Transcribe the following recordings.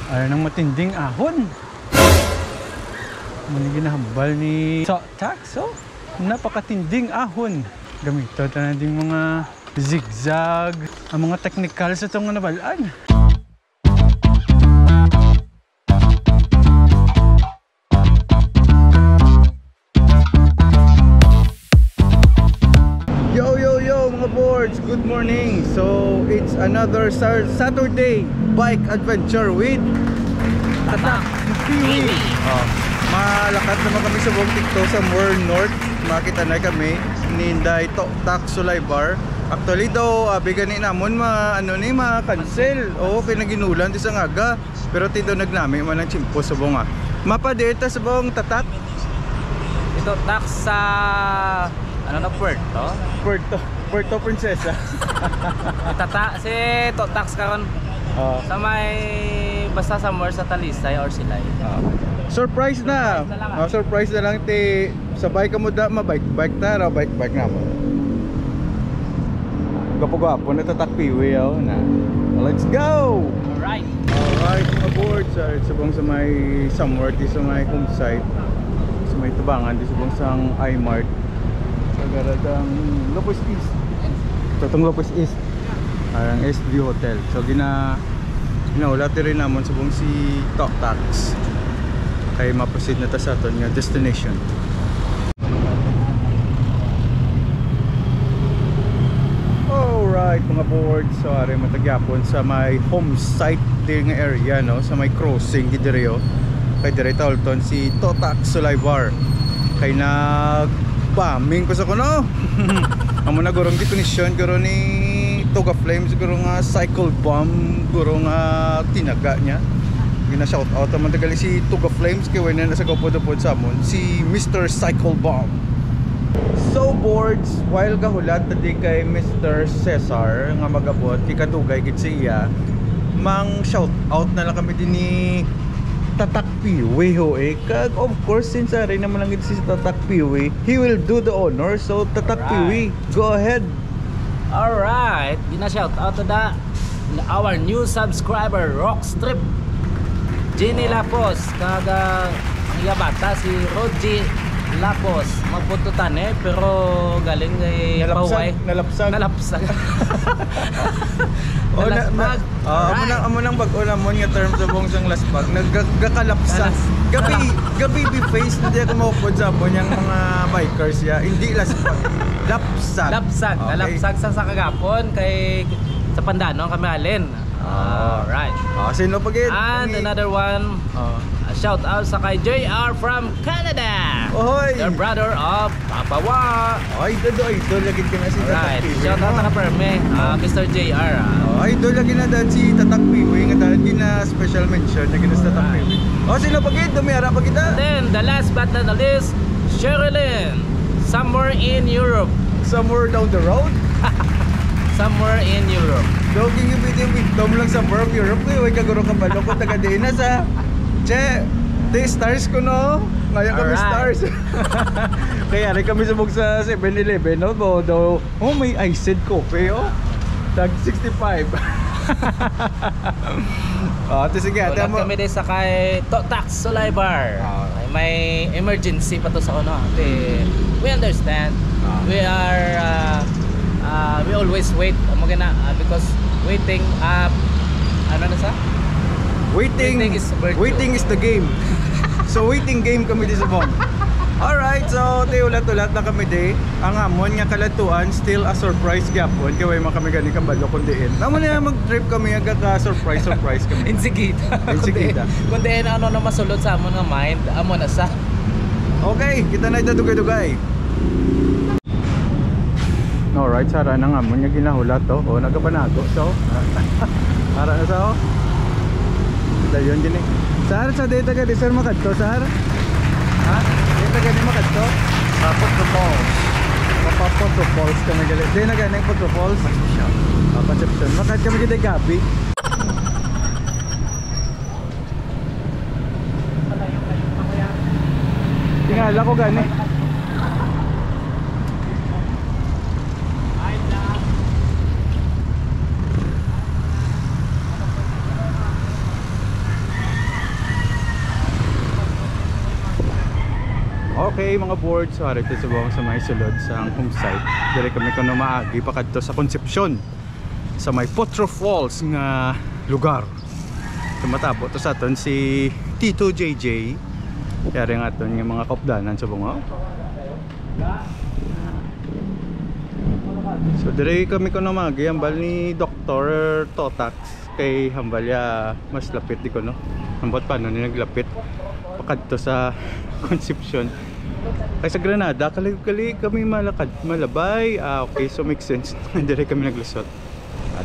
Ayan ang matinding ahon. Muna ginahambal ni Takso. Napakatinding ahon. Gamito na ding mga zigzag. Ang mga technical sa itong nabalaan. Mga boards, good morning. So it's another Saturday bike adventure with Tatak Piwi. Malakad naman kami sa buong TikTok sa More North. Makita na kami ninday Tok-Tak Sulaybar. Actually daw bigani namon ma-cancel. Oo, pinaginulan di sa ngaga. Pero tindo nagnami man ang chimpo sa buong mapa dito sa buong Tatak. Ito tak sa Puerto Princesa. Tata si Tok-Tak karon sa may basta somewhere sa Talisay or Silay. Surprise na. Surprise na lang ti sabay ka mo da bike ta ra bike na mo. Gapo-gapo na Tatak Piwi na. Let's go. Alright mga boards, sa bang sa may somewhere di sa may site. Sa may tubangan di sa bang sang iMart. Garadang Lopez East. Totong Lopez East. Ang SB Hotel. So ginaulat rin namon sa buong si Tok-Tak. Kaya maproceed na ta sa aton nga destination. Alright mga boards. So ari matagyapon sa may home site din nga area no, sa may crossing gidireo. Kay direta ulton si Tok-Tak Sulaybar. Kay nag-bombing ko sa kuno. Amo na gurong definition guro ni Toga Flames guro nga cycle bomb guro nga tinaga niya. Gina shout out man tagali si Toga Flames kay wala na sa gopod-pod sa amon si Mr. Cycle Bomb. So boards, while gahulat tadi kay Mr. Cesar nga magabot kay kadugay gid siya, mang shout out na lang kami din ni Tatak Piwi kag of course since rin naman lang si Tatak Piwi, he will do the honor. So Tatak Piwi, go ahead. Alright, gina shout out to our new subscriber Rock Strip Jenny Lapos kag ang bata si Roji Lapos mapututan pero galing kay Paway nalapsag amo nang bag-o namon nga term sa buong sang lasbag naggakalapsag gabi face hindi ako maupod sa mo yang mga bikers ya hindi lasbag lapsag nalapsag sa kagapon kay sa Pandano kami alin. Alright. Sino pagid? And another one. Shout out sa kay JR from Canada. Ohoy. The brother of Papawa. Idol lagi ka na si Tatak Piwi. Shout out na perme, Mr. JR. Idol lagi na dahil si Tatak Piwi nga dahil di na special mention na ginas Tatak Piwi. Sino pagid? Dumiyara pa kita. Then the last but not the least, Sherilyn. Somewhere in Europe. Somewhere down the road? Somewhere in Europe. Doging yung video with lang sa Europe ko. Kaguro ka pa loko taga din na sa Che, the stars ko no. Ngayon kami stars. Kaya rin kami subog sa 7-Eleven no. Daw, may iced coffee Tag 65. Sige, ate mo. Kami din sa kay Tok-Tak Sulaybar. May emergency pa to sa ano. We understand. We are we always wait because waiting ano na sa? Waiting is the game. So waiting game kami di sa mong. Alright, so ulat-ulat na kami di. Ang amon nga kalatuan still a surprise gyapon kay way kami gani kabalo kun diin. Amo na mag-trip kami aga ka surprise kami. Insigita. Kun diin ano na masulod sa amon nga mind, amo na sa. Okay, kita na dugay-dugay. Alright, sara na nga amon nga ginahulat to. Nagabanago so. Para na sa dayon din Sahar sa data ka di sir makadto sahar? Data ka di makadto? Photo Falls. Photo Falls kami galit. Di na ganang Photo Falls. Conception. Makad kami kita gabi. Tingala ko gani. Okay mga board, so harito subong sa may sulod sa home site. Dire kami kuno maagi pa kadto sa Concepcion sa may Potro Falls nga lugar. Tumatapos to sa aton si Tito JJ. Kaya rin aton yung mga kaupdanan subong. So dire kami kuno maagi hambal ni Dr. Totax kay hambalya mas lapit di ko no. Ambot pa no ni naglapit pakadto sa Concepcion. Kaya sa Granada, kalig-kalig kami malabay. Okay, so makes sense. Dire kami naglusot.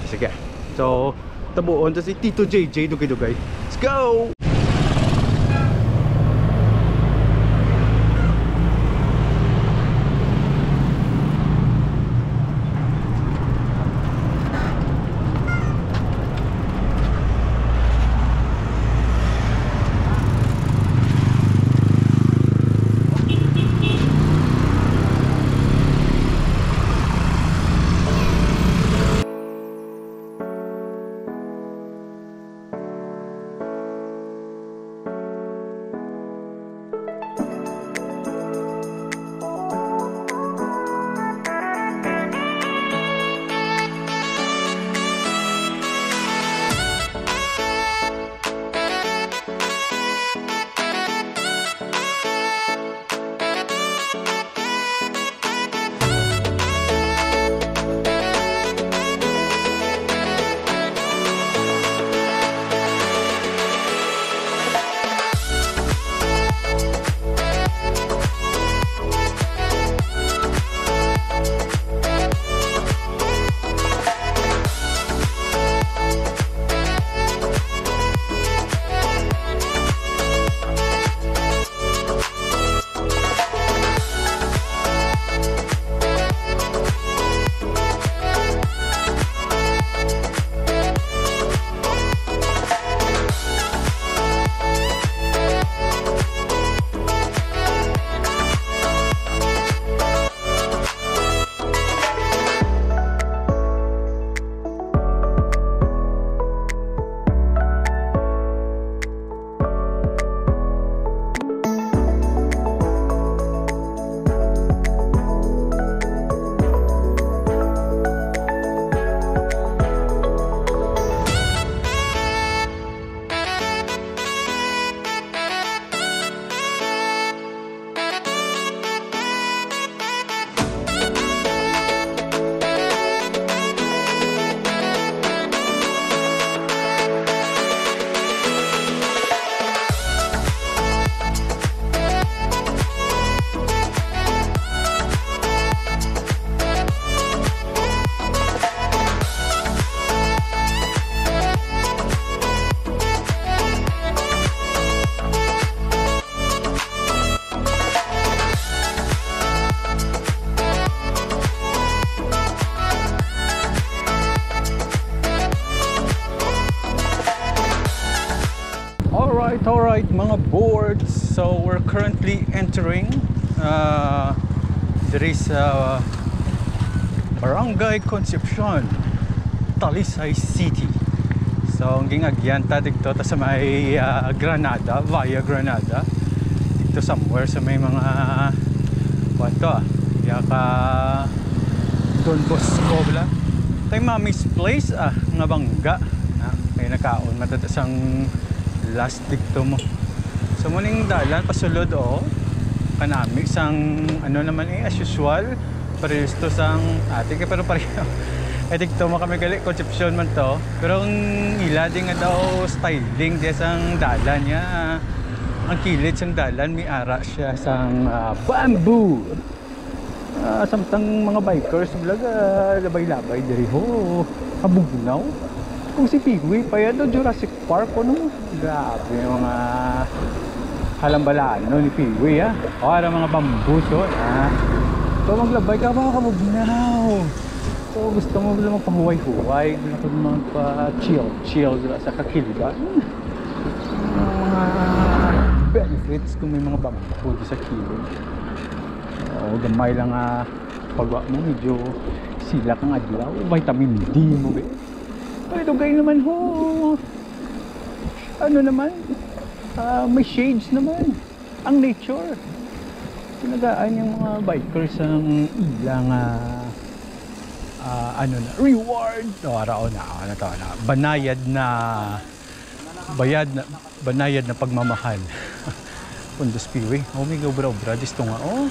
Sige. So, tabuon to si Tito JJ dugay-dugay. Let's go! Alright mga boards, so we're currently entering there is Barangay Concepcion, Talisay City. So ang gingagyanta dito ta sa may Granada, via Granada dito somewhere sa may mga kwanto yaka Don Bosco bala tay Mami's Place nga bangga kay nakaon matatasang last dito mo. So muning dalan pasulod kanami sang ano naman as usual parehas to sang ate kay pero pareho dito mo kami gali Concepcion man to pero ang ila din nga daw styling di sang dalan niya ang kilid sang dalan may ara siya sang bamboo samtang mga bikers labay-labay diri ho kabugnaw kung si Pigway pa yan doon Jurassic Park grabe yung mga halambalaan ni Pigway para mga bamboo so maglabay ka mga kabugnaw so gusto mo lang magpahuway-huway gusto mo magpa-chill sa kakiliban mga benefits kung may mga bamboo sa kilid gamay lang pagwa mo medyo sila kang adlaw vitamin D mo ito kayo naman ano naman may shades naman ang nature Pinagaan yung mga bikers ang ilang ano na, reward o araw na, ano to, na banayad na banayad na pagmamahal. Pundos Piwi. Oh, may obra disto nga. Oh.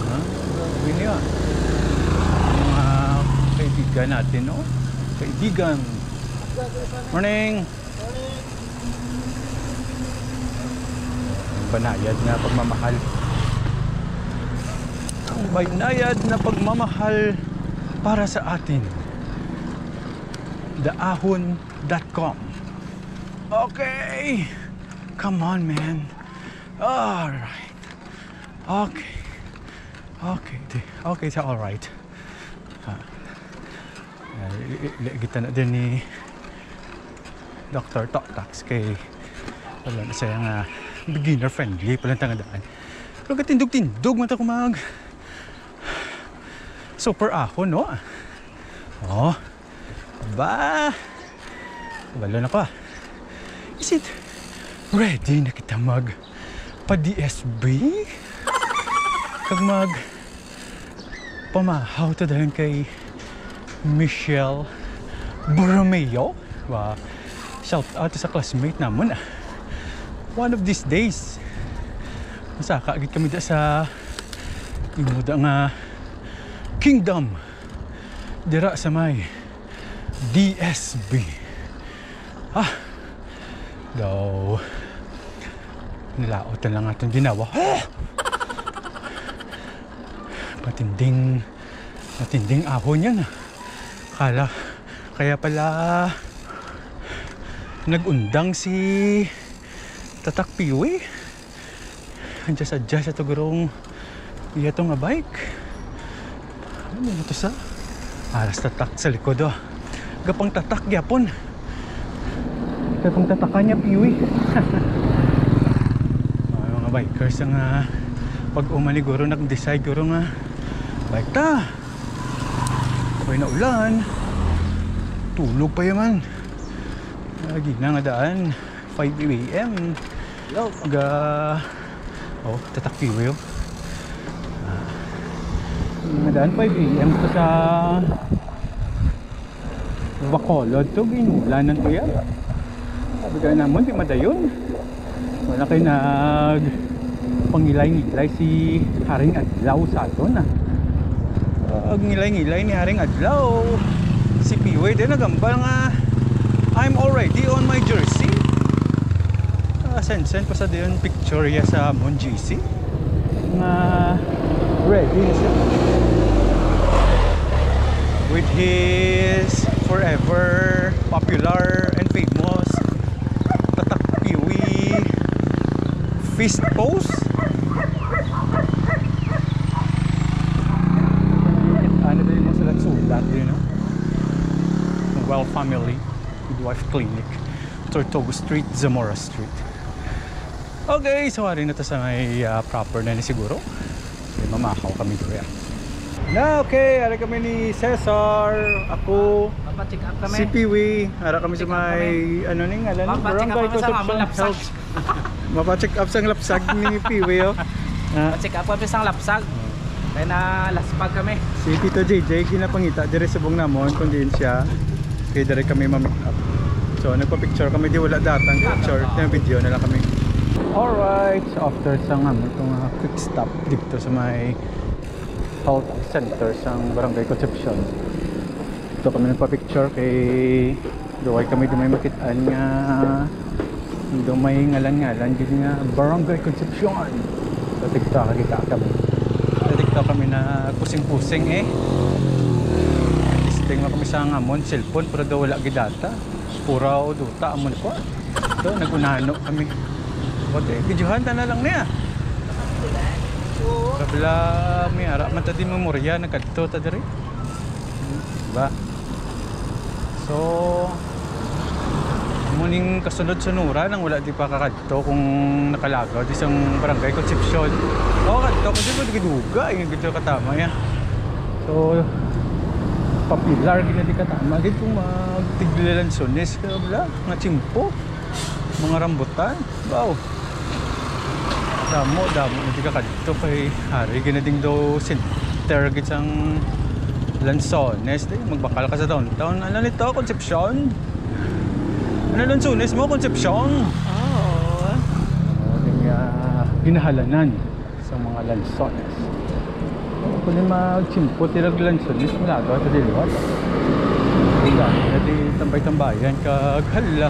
Ha? Ini ah. Mga kaibigan natin, no? Kaibigan. Morning. Banayad na pagmamahal. Ang banayad na pagmamahal para sa atin. Daahon.com. Okay. Come on, man. All right. Okay. Okay, so all right. Kita na din ni Dr. Totax kay wala na siya nga beginner friendly palang tangadaan. Pero katindog-tindog man ta kumag super ahon, no? Oh. Ba. Wala na pa. Is it ready na kita mag pa-DSB? Kag mag pamahaw ta dahil kay Michelle Borromeo. Wow. Shout out sa classmate namon. One of these days masaka agad kami da sa imuda nga Kingdom dira sa may DSB. Daw nilaot na lang atong ginawa. Matinding ahon yan. Kaya pala nagundang si Tatak Piwi. Andiyan sa tugurong iya to nga bike. Ano mo to sa? Alas tatak sa likod, oh. Gapang tatak gyapon. Gapang tatakan niya Piwi. Mga bikers ang pag umaliguro nag-decide guro nga bike ta. May na ulan. Tulog pa yaman. Lagi na nga daan 5 AM. Oh, Tatak Piwi, oh. Nga daan 5 AM to sa Bacolod to, ginulanan to yan. Sabi ka naman, di madayon. Wala kayo nag pangilay-ngilay si Haring Adlaw sa aton, Ang ngilay-ngilay ni Haring Adlaw si Piwi din nagambal nga I'm already on my jersey. Send pa sa diyon picture ya sa Mon GC nga ready na siya with his forever popular and famous Tatak Piwi fist pose. Ano din mo sila sulat din, no? Well Family Midwife Clinic, Tortuga Street, Zamora Street. Okay, so hari na to sa may proper na ni siguro. Okay, mamahaw kami doon. Na okay, hari kami ni Cesar, ako, Papacheck up kami. si Piwi, hari kami sa may ano ning ngalan, Barangay Concepcion Health. Mapacheck up sang lapsag ni Piwi, oh. Pacheck up kami sang lapsag. Kaya na laspag kami. Si Tito JJ ginapangita dire sa bung namon kun diin siya. Kaya dire kami ma-make up. So nagpa-picture kami, di wala datang picture, na video na lang kami. Alright, so after sang itong quick stop dito sa may health center sang Barangay Concepcion. Ito kami nagpa-picture kay duway kami dumay makitaan nga dumay ngalan-ngalan din nga Barangay Concepcion. So TikTok kita kami. Sa TikTok kami na pusing-pusing Listing mo kami sa ngamon, cellphone pero daw wala gidata. Pura o duta amon ko. Ito nagunano kami. Okay, videohan na lang niya. Kabila may ara man ta din memorya nagkadto ta diri. Diba? So muning kasunod-sunuran nang wala di pa kakadto kung nakalagaw di sang Barangay Concepcion. Kadto kasi mo diduga yung gito katama ya. So popular gina di katama dito magtiglilan sunis kabila nga chimpo mga rambutan. Wow. Damo na di ka kadto kay hari ginading do center gid sang Lanzones. Di magbakal ka sa downtown. Ano nito, Concepcion? Ano Lanzones mo, Concepcion? Oh. Yung ginahalanan sa mga Lanzones. Kung yung magsimpo tilag Lanzones, malaga sa diliwat. Hindi tambay-tambayan kag hala.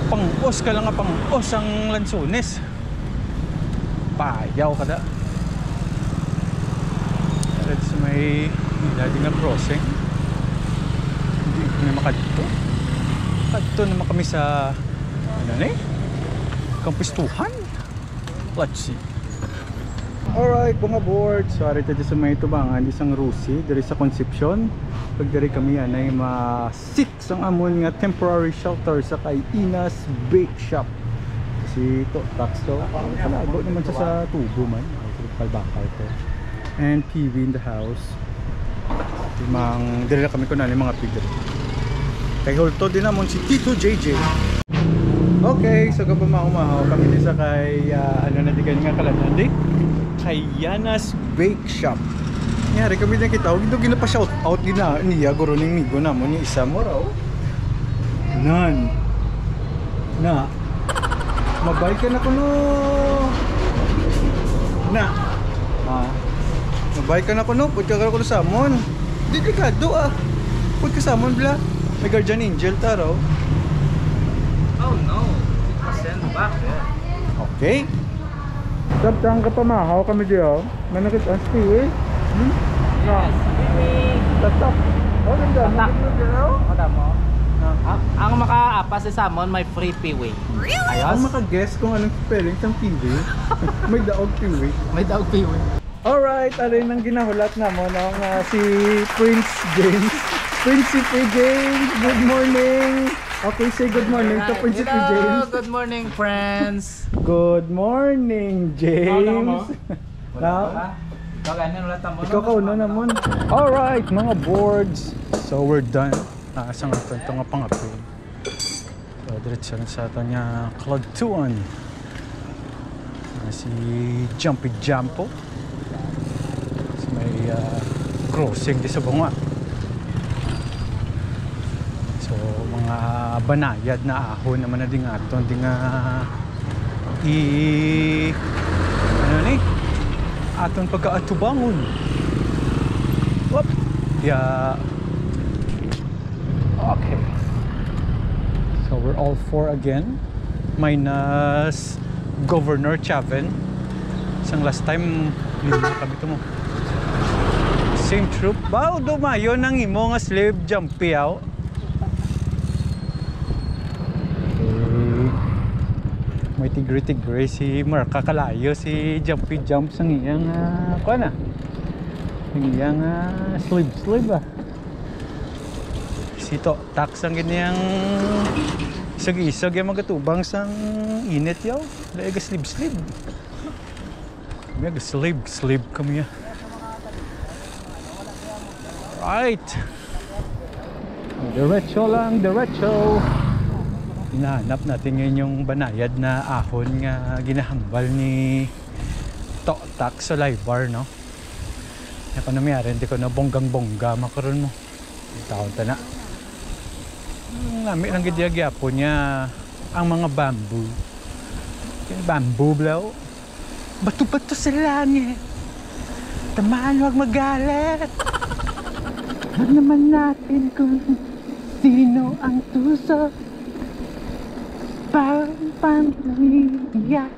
Pang-os ka lang nga pang-os ang Lanzones. Payaw ka da. Let's may dati nga crossing. Hindi ko na makadto. Kadto naman kami sa ano na eh? Kampistuhan. Let's see. Alright mga board. Sorry tayo sa may tubangan. Isang Rusi. Dari sa Concepcion. Pag dari kami yan ay ma-6 ang amon nga temporary shelter sa kay Ina's Bake Shop. Kasi ito, tax to. Kalago naman siya sa tubo man. Kalbakal to. And PV in the house. Limang dili kami ko na mga pigre. Kay Holto din namon si Tito JJ. Okay, so kapag umahaw kami din sa kay ano na digan nga kalanan di kay Yana's Bake Shop. Nyari kami din kita, dito ginapa shout out gina niya guro ning migo namon yung isa mo raw. Nan. Na. Mabay ka na kuno. Na. Mabay ka na kuno, pud ka kuno samon. Delikado pud ka samon bla. May guardian angel taro. Oh no. Send back. Okay. Sabtang ka pamahaw kami diyo. Manakit ang stiwi. Yes. Tatak. Oh, ganda. Tatak. Oda mo. Ang makaapa si Samon may free piwi. Ayos. Ang maka-guess kung anong spelling ng piwi. May daog piwi. May daog piwi. Alright, alin ang ginahulat na mo ng si Prince James. Prinsipe James, good morning. Okay, say good morning to Prinsipe James. Good morning, friends. Good morning, James. Ikaw kauna naman. Alright, mga boards. So we're done. Sa nga ito nga pang-upload. So diretso na sa ito niya Cloud 2 on. Si Jumpy Jumpo. So may crossing di sa bunga. So mga banayad na ahon naman na din ato. Hindi nga ano ni? Aton pagka-atubangon. Whoop! Yeah. Okay. So we're all four again. Minus Governor Chavin. Isang last time, lima kami ito mo. Same troop. Bao, dumayo nang imo nga slave jumpy out. Okay. May tigre-tigre si Marka Kalayo, si Jumpy Jump sang iyang kuha na. Ang iyang slave Sito, tax ang ganyang isag-isag yung magatubang sang init yaw. Laga slib-slib. May slib kami ya. Right. Diretso lang, diretso. Hinahanap natin ngayon yung banayad na ahon nga ginahambal ni Totak sa live bar, no? Ako na mayari, hindi ko na bonggang-bongga makaroon mo. Taon ta na. Lami lang gidya-gyapo niya ang mga bamboo. Yung bamboo blow. Bato-bato sa langit. Tamaan, huwag magalit. Huwag naman natin kung sino ang tuso. Parang pamilya.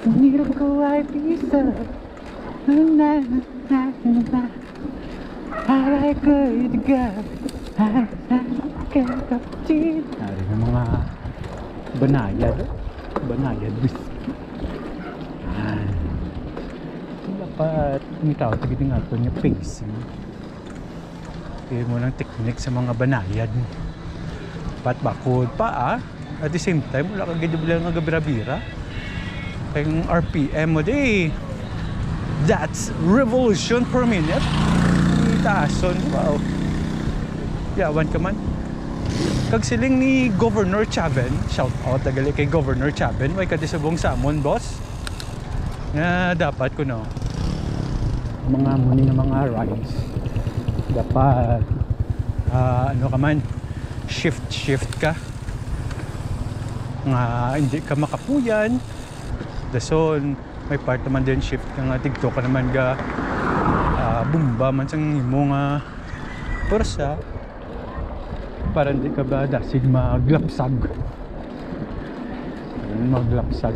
Sinirap ko ay piso. Aray ko itigaw. Dari ng mga banayad whiskey. Dapat umitaw tigit nga ito niya pacing. Kaya mo ng technique sa mga banayad. Dapat bakod pa at the same time wala kang gidibla nga gabira-bira. Kayong RPM mo di. That's revolution per minute. Itaason, wow. Yawan ka man. Kag siling ni Governor Chavin, shout out tagali kay Governor Chavin, way kadisubong samon boss. na dapat ko no mga muni ng mga rides dapat ano ka man shift ka nga hindi ka makapuyan dason may part naman din shift ka nga tigto ka naman ga bumba man sang imo nga pursa para hindi ka ba dasig maglapsag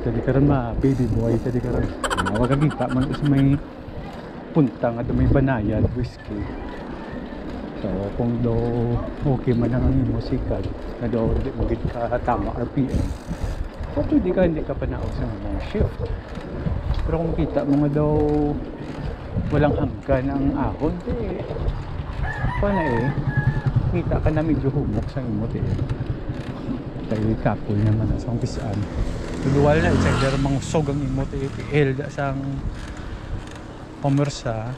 tadi karon ma baby boy tadi karon wag kita man is may punta nga may banayad whiskey so kung do okay man ang musika na do hindi mo gid ka tama RPM so hindi ka panaos sa mga shift pero kung kita mo nga daw walang hanggan ang ahon paano kita ka na medyo humok sa imot kaya kapul naman sa umpisaan tuluwal na itsa mga usog ang imot da sang komersa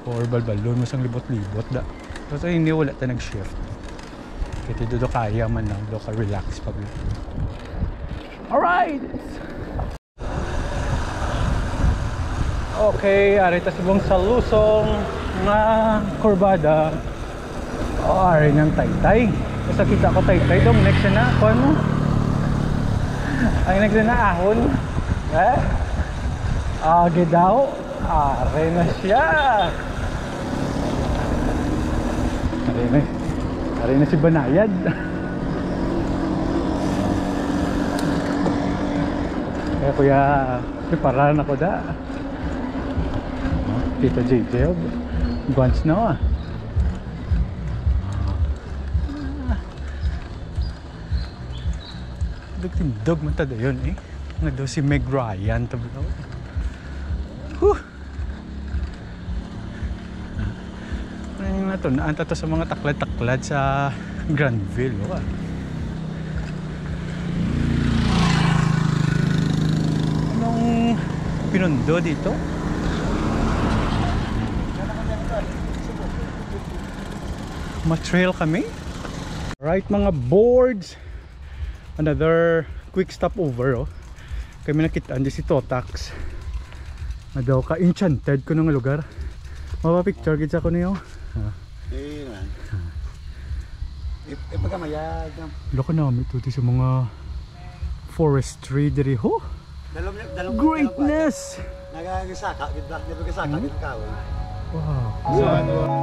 or balbalon mo sang libot-libot da so hindi wala ta nag-shift kaya do kaya man lang do ka relax pag alright okay arita subong sa lusong nga kurbada ari ng Taytay basta kita ko Taytay dong next na kung ano ang next na ahon agi daw ari na siya ari na si Banayad kaya kuya preparahan ako da Tita JJ once na tindog man tada yun nga daw si Meg Ryan tablaw natunaan tato sa mga taklad-taklad sa Granville anong pinundo dito? Ma-trail kami right mga boards another quick stopover kami nakitaan di si Totax na daw ka enchanted ko ng lugar mapapicture gitsa ko niyo ipagamayag loko namin ito sa mga forestry diri ho greatness nagagisaka nagagisaka kahoy wow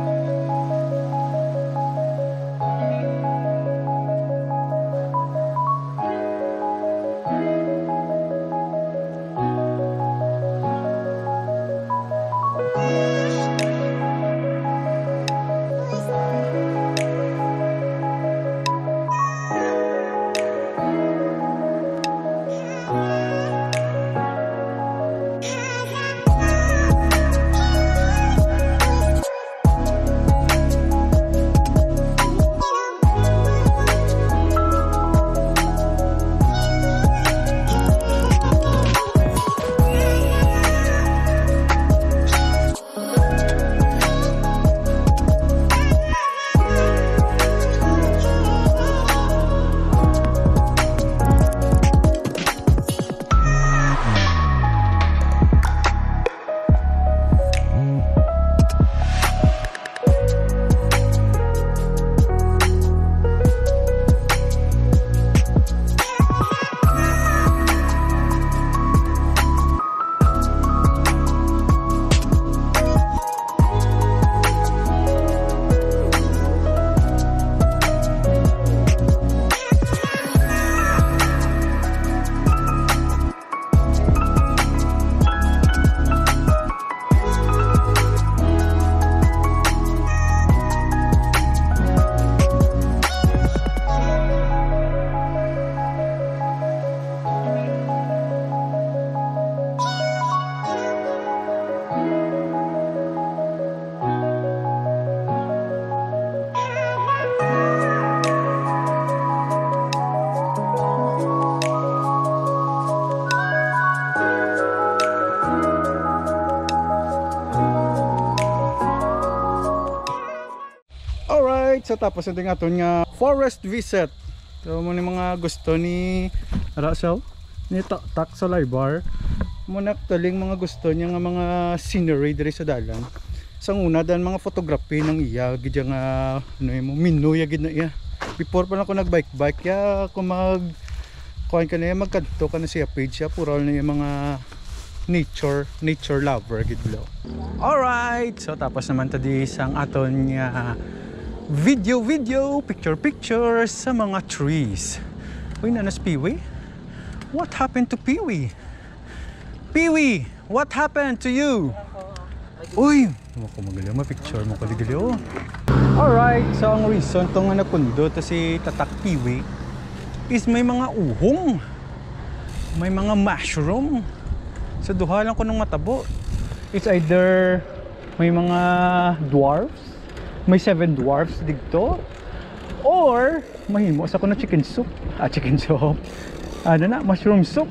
So tapos ito nga ito nga forest visit. So mo ni mga gusto ni Rasaw ni Totax Solaybar Muna actually mga gusto niya nga mga scenery diri sa dalan. Sang una dan mga photography ng iya gid nga ano mo minuya gid na iya. Before pa lang ako nagbike ya kung kuan ka na magkadto ka na siya page siya puro na yung mga nature lover gid lo. Alright, so tapos naman tadi sang aton nga video picture sa mga trees. Uy, nanas Peewee? What happened to Peewee? Peewee, what happened to you? Uy, ako magaling ma-picture mo ko digili oh. Alright, so ang reason tong nga napundo to si Tatak Peewee is may mga uhong, may mga mushroom. So duha lang ko ng matabo. It's either may mga dwarfs, may 7 dwarfs dito, or mahimo sa ko na chicken soup. Chicken soup. Ano na, mushroom soup.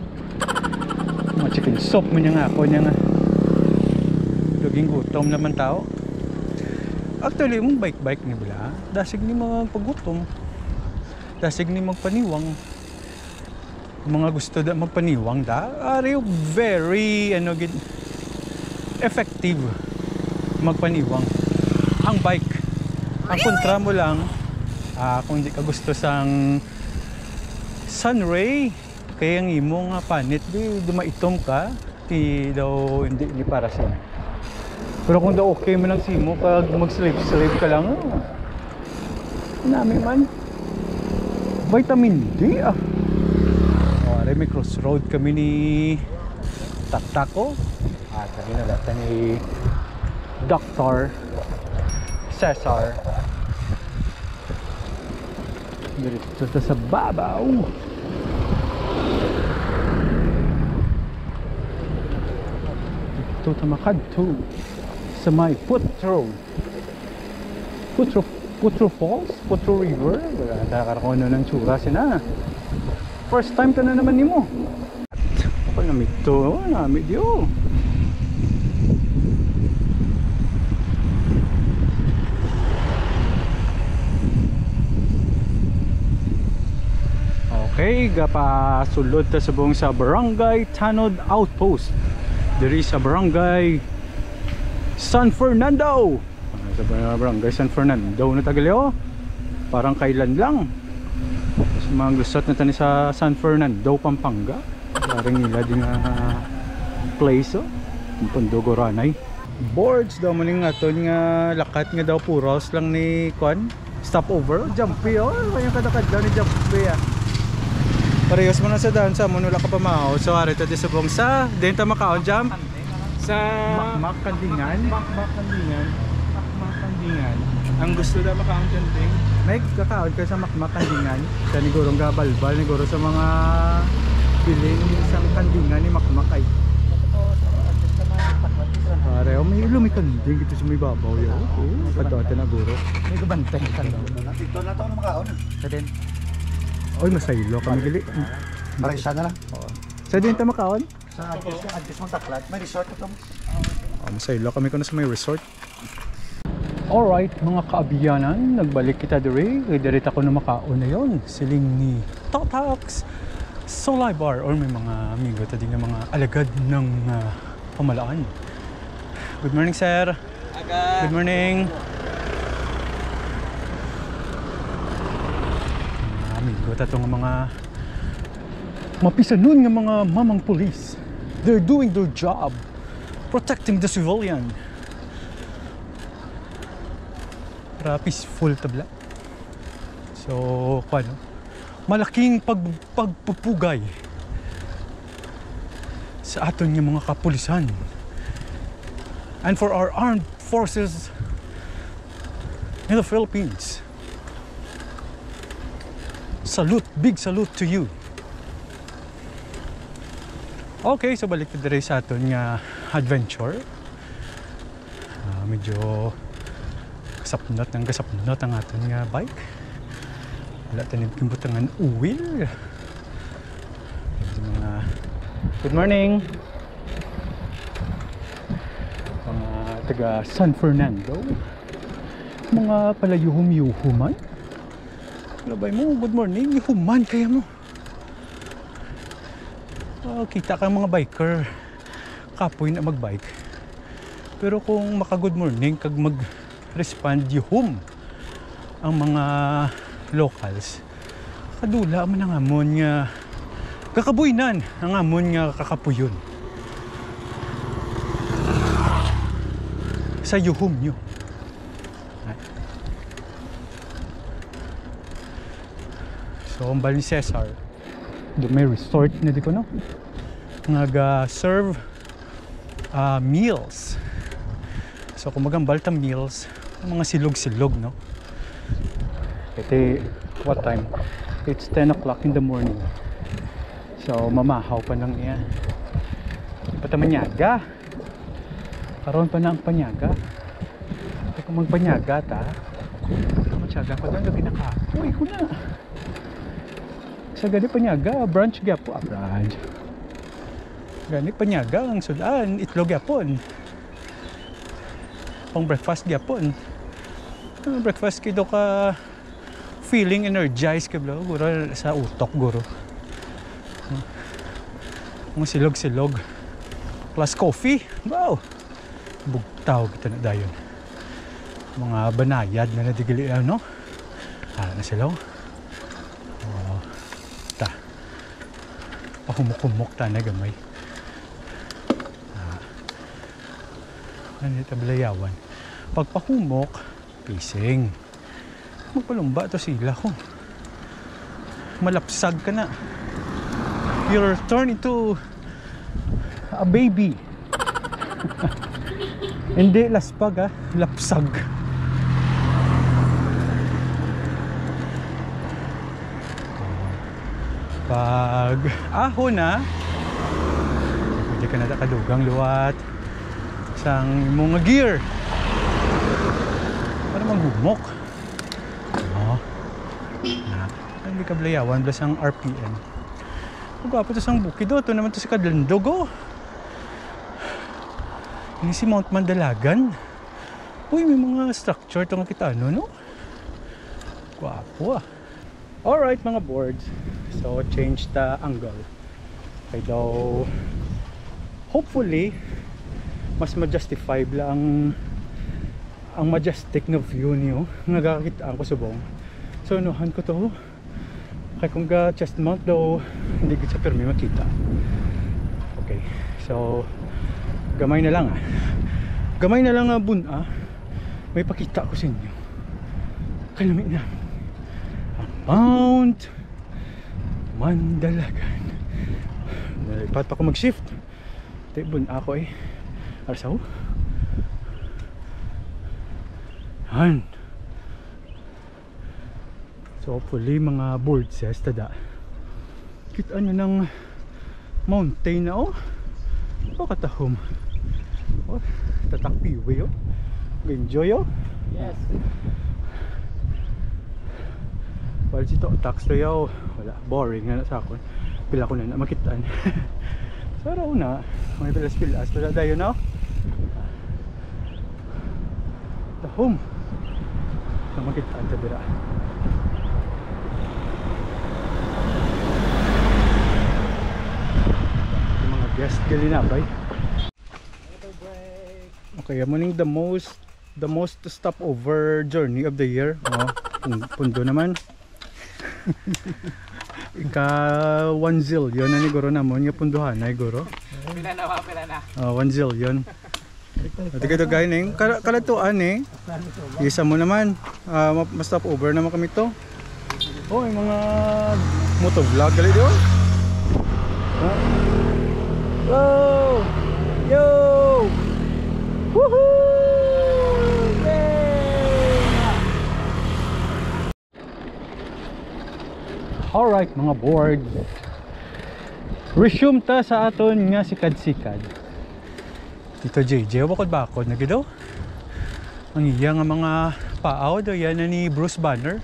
Mga chicken soup mo niya nga ako niya nga. Laging gutom naman tao. Actually, mong bike ni bala, dasig ni magpagutom. Dasig ni magpaniwang. Mga gusto da magpaniwang da, are you very effective magpaniwang. Ang bike, ang kontra mo lang, kung hindi ka gusto sang sunray, kaya ang imo nga panit di dumaitom ka, daw hindi para sa. Pero kung daw okay man ang simo kag mag-sleep ka lang, nami man vitamin D may crossroad kami ni Taktako at sabi na natin ni Dr. Cesar dito sa babaw. Dito tamakadto sa may Putro Falls, Putro River. Nakakaroon na ng tsura sina. First time ka na naman ni mo. Ako namit to, namit yun. Okay, gapasulod ta subong sa Barangay Tanod Outpost. Diri sa Barangay San Fernando. Sa Barangay San Fernando na tagalyo. Parang kailan lang. Mga lusot na tani sa San Fernando, Pampanga. Parang nila din nga place Pundogoranay. Boards daw maning aton nga lakat nga daw puros lang ni Kwan. Stopover, jumpy yung kadakad daw ni jumpy Parehas mo na sa dansa mo nula ka pa mao. So ari to disubong sa denta makaon jump sa Makandingan. Ang gusto daw makaon dyan may kakaon ka sa Makandingan sa nigurong gabalbal niguro sa mga biling isang kandingan ni Makmakay. Pare, may lumikanding dito sa may babaw yun. Pagdawa na guro. May gabantay ka daw. Dito na ito na makaon. Sa din. Oy, masaylo kami gali. Para isa na lang. Sa din ta makaon? Sa Antis mong taklat, may resort ito. Masaylo kami kuno sa may resort. Alright mga kaabiyanan, nagbalik kita diri. Direct ako na makaon na yun. Siling ni Totax Solay Bar or may mga amigo tadi nga mga alagad ng pamalaan. Good morning sir. Good morning. Mga amigo tato nga mga mapisanon nga mga mamang police. They're doing their job protecting the civilian. Peaceful tabla. So, paano? Malaking pagpupugay sa aton ng mga kapulisan. And for our armed forces in the Philippines. Salute, big salute to you. Okay, so balik na diri sa aton nga adventure. Medyo kasapnot ang aton nga bike. Wala tanim kimbutangan uwil. Mga good morning. Mga taga San Fernando. Mga pala yuhum-yuhuman. Labay mo, good morning. Yuhuman kaya mo. Kita ka mga biker. kapoy na magbike. Pero kung maka good morning kag mag-respond yuhum ang mga locals, kadula man ang amon nga kakabuynan, ang amon nga kakapuyon sa yuhum nyo. So ang bal ni Cesar, may resort na di ko no, nag-serve meals. So kung magambal ta meals, mga silog-silog no. Ito what time? It's 10 o'clock in the morning. So mamahaw pa lang yan. Di pa ta manyaga. Karoon pa na ang panyaga. Ito kung magpanyaga ta, matyaga pa doon lagi na ka. Uy ko na. Sa gani panyaga, brunch gapo. Brunch. Gani panyaga ang sudan, itlog gapon. Pang breakfast gapon. Breakfast kido ka feeling energized ka bro, guro sa utok guro. Mga silog-silog plus coffee. Wow. Bugtaw kita na dayon. Mga banayad na nadigili no. Na sila. Pahumok-humok ta na gamay. Ano ito balayawan? Pag pahumok, pising. Magpalumba to sila ko. Malapsag ka na. You'll turn into a baby. Hindi laspag ha, lapsag. Pag ahon na, pwede ka na kadugang luwat sang mga gear para maghumok. Hindi ka blayawan plus ang RPM. Pagwapo to sang bukid do, ito naman to si Kadlandog. Ini si Mount Mandalagan. Uy, may mga structure ito nga kita no? Gwapo ah. Alright mga boards, so change the angle. Okay daw, hopefully mas ma-justify lang ang majestic na view niyo nga kakita ko subong. So nuhan ko to kay kung ga chest mount daw hindi gid sa permi makita. Okay, so gamay na lang may pakita ko sa inyo. Kalami na Mount Mandalagan. Nalipat pa ako mag-shift. Tibon ako Arsaw. Han. So hopefully mga board says tada. Kita nyo ng mountain na katahom. Tatakpiwi enjoy Yes. Well, sito tax rayaw wala, boring na sa akon. Pila ko na makitaan. So raw na may pilas wala dayon na the home na makitaan sa bira. Yung mga guest gali na bay. Okay, morning the most stopover journey of the year. Pundo naman. Ika 1 zillion na ni guro namon nga punduhan ay guro. Pila na. 1 zillion. Ito kayo guys kalatuan isa mo naman ma-stop over naman kami to. Yung mga motovlog gali di Hello! Yo! Woohoo! Alright mga board, resume ta sa aton nga sikad-sikad. Tito JJ, bakod na gidaw. Ang iya nga mga paaw daw yan na ni Bruce Banner.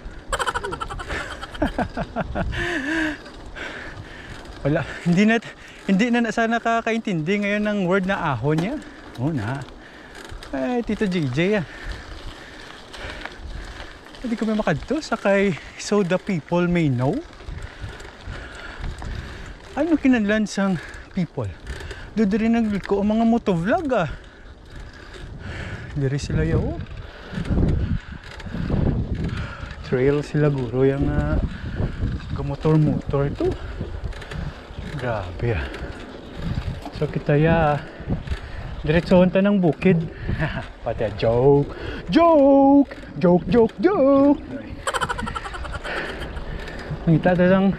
Wala, hindi na sana kakaintindi ngayon ng word na ahon niya. Tito JJ hindi kami makadto sakay so the people may know. Ano kinahanglan sang people? Doon rin nagliko ang mga motovlog ah. Diri sila yaw. Trail sila guro yung motor-motor to. Grabe ah. So kita ya diretsohon ta ng bukid. Pati joke. Ang ita ng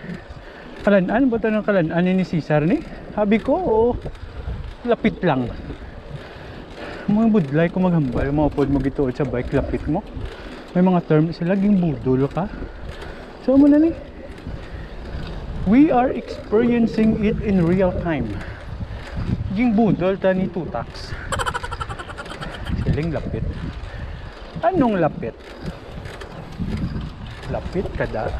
kalanaan ba ng kalanaan ni Cesar ni? Habi ko lapit lang. Mga budlay ko maghambal, maupod mo gituod sa bike, lapit mo. May mga term sila, laging budol ka. So mo na ni. We are experiencing it in real time. Ging budol ta ni Totax. Siling lapit. Anong lapit? Lapit kada.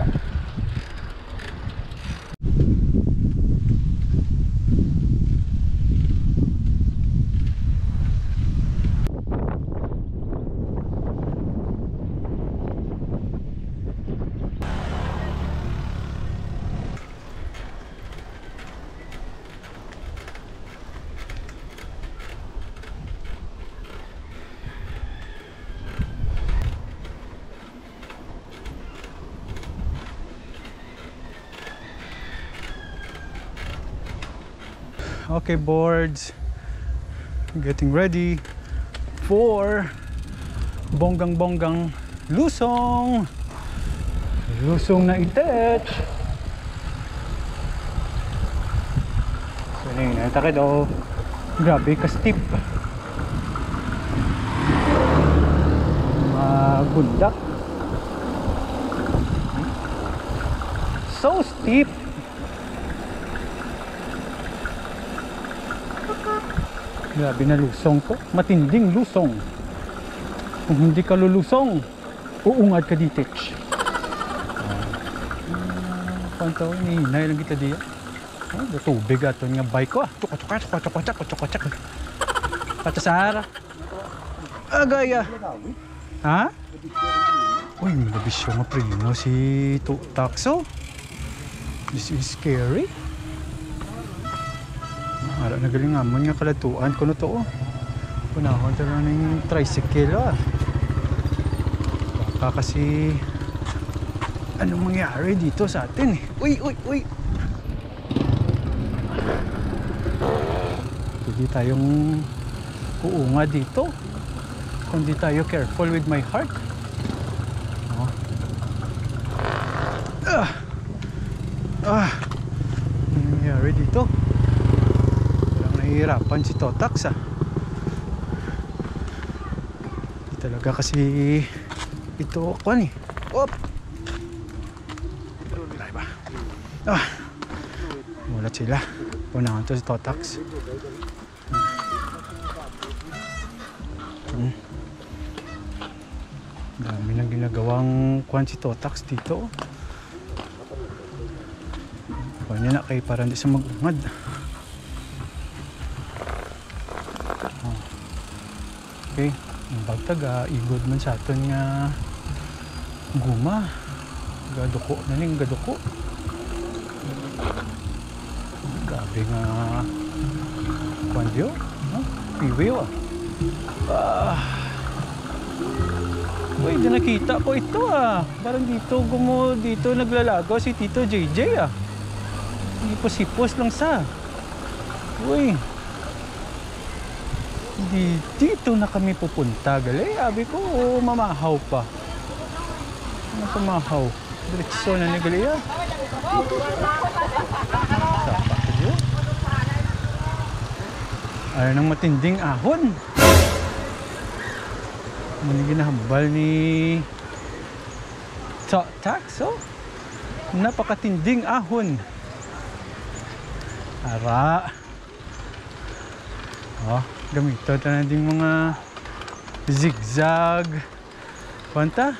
Okay boards, getting ready for bonggang lusong na itech. So yun, natakad oh, grabe ka steep, magundak, so steep. Grabe na lusong to. Matinding lusong. Kung hindi ka lulusong, uungad ka ditich. Pantaw, hinihinay lang kita diya. Tubig ato nga bike ko ah. Tsuk. Patasara. Agaya. Ha? Uy, nagabisyo nga primo si Totaxo. This is scary. Ara nagaling amon nga kalatuan kuno to. Punahon ta na ning tricycle ah. Baka kasi anong mangyari dito sa atin eh. Uy. Hindi tayong uunga dito. Kung di tayo careful with my heart. Anong mangyari dito? Hirapan si Totax ah. Di talaga kasi ito ako ni. Op. Ba? Mulat sila. Punahan to si Totax. Dami nang ginagawang kwan si Totax dito. Kanya na kay para hindi sa mag-ungad. Okay, ang bagtaga igod man sa aton nga guma, gaduko na ning gaduko. Grabe nga kwandiyo, no? Piwiw ah. Uy, di nakita ko ito ah. Parang dito dito naglalagaw si Tito JJ ah. Hipos-hipos lang sa. Uy. Dito na kami pupunta, gali. Abi ko, mamahaw pa. Ano pumahaw? Diretso na ni gali ah. Sapa ko diyo. Ayaw ng matinding ahon. Muna ginahambal ni Totax, oh. Napakatinding ahon. Ara. Oh. Gamito na din mga zigzag. Kwanta?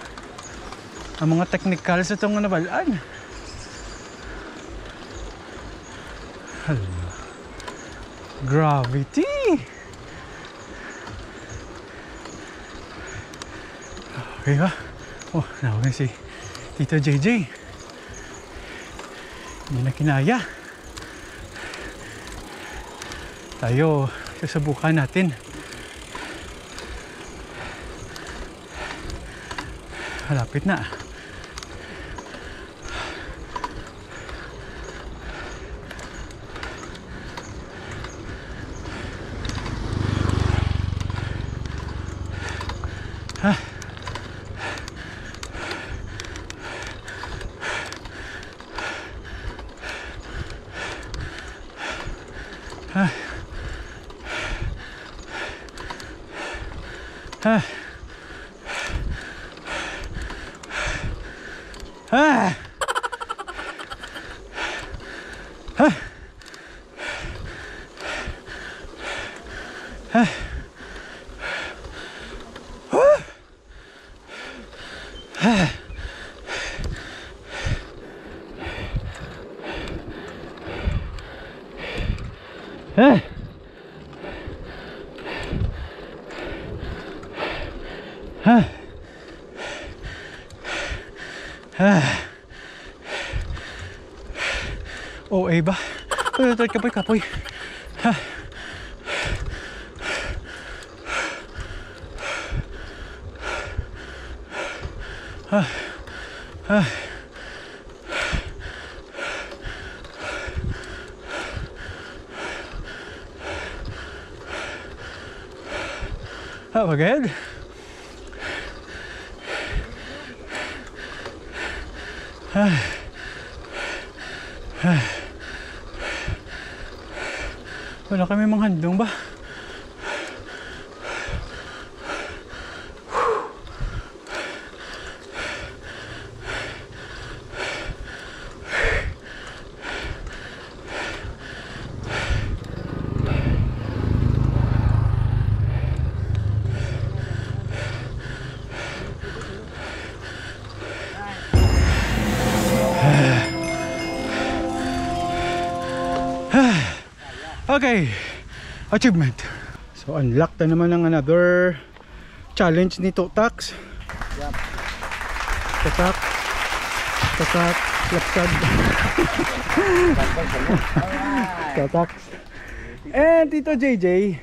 Ang mga technical sa itong nabalaan. Hala. Gravity! Okay ba? Oh, nawag na si Tito JJ. Hindi na kinaya. tayo susubukan natin. Malapit na. OA ba? Kapoy. Agad? Wala kami manghandong ba? Okay, achievement. So unlock na naman ang another challenge ni Totax. Totax, lapsad. Totax. And Tito JJ.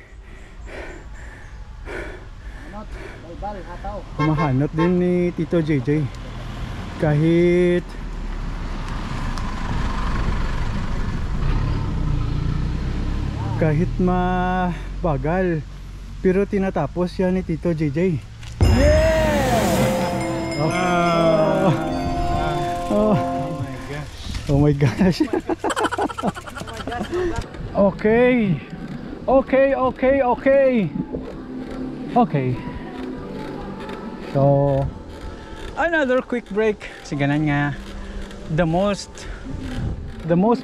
Humahanap din ni Tito JJ. Kahit mabagal, pero tinatapos yan ni Tito JJ. Yeah! Oh my gosh. Okay. So another quick break. Siganan nga the most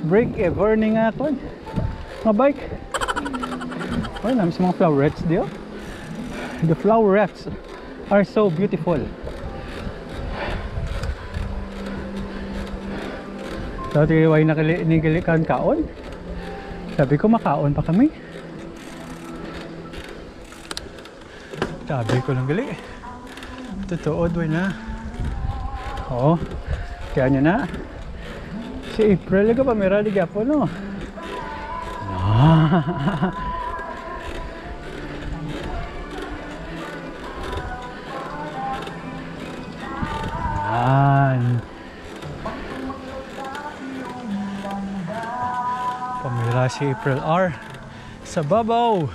break ever ni nga kon nga bike. Oh, namin sa mga flowerets diyo. The flowerets are so beautiful. So tiway na nigilikan kaon. Sabi ko makaon pa kami. Sabi ko lang gali. Totoo doy na. Oo. Kaya nyo na. Si April ka pa meron di gapo no. Pamira si April R sa babaw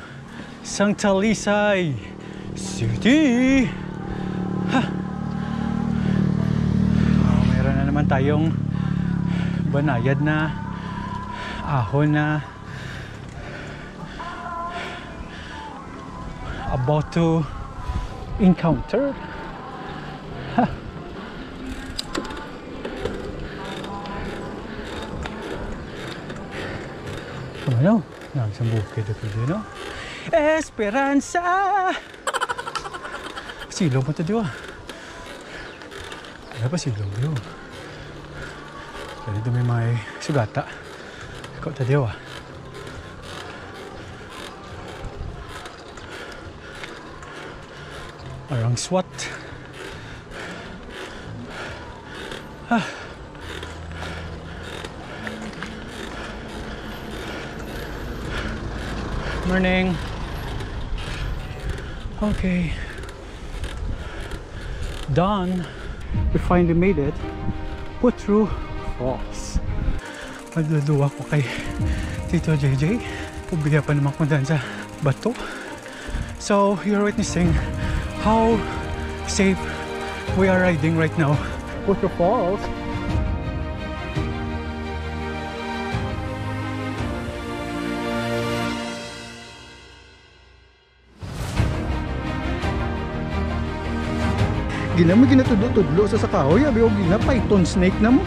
sang Talisay City. Meron na naman tayong banayad na ahon na about to encounter. Ano? Nang bukid ako dito, no? Esperanza! Silong mo ito diwa. Ano pa silong diwa? Kaya dito may sugata. Ikaw ito diwa. Arang SWAT. Morning. Okay. Done. We finally made it. Putru Falls. Magduduwa ko kay Tito JJ. Pubiya pa naman ko dyan sa bato. So, you're witnessing how safe we are riding right now. Putru Falls. Gina mo ginatudlo-tudlo sa kahoy, abi og gina python snake na mo.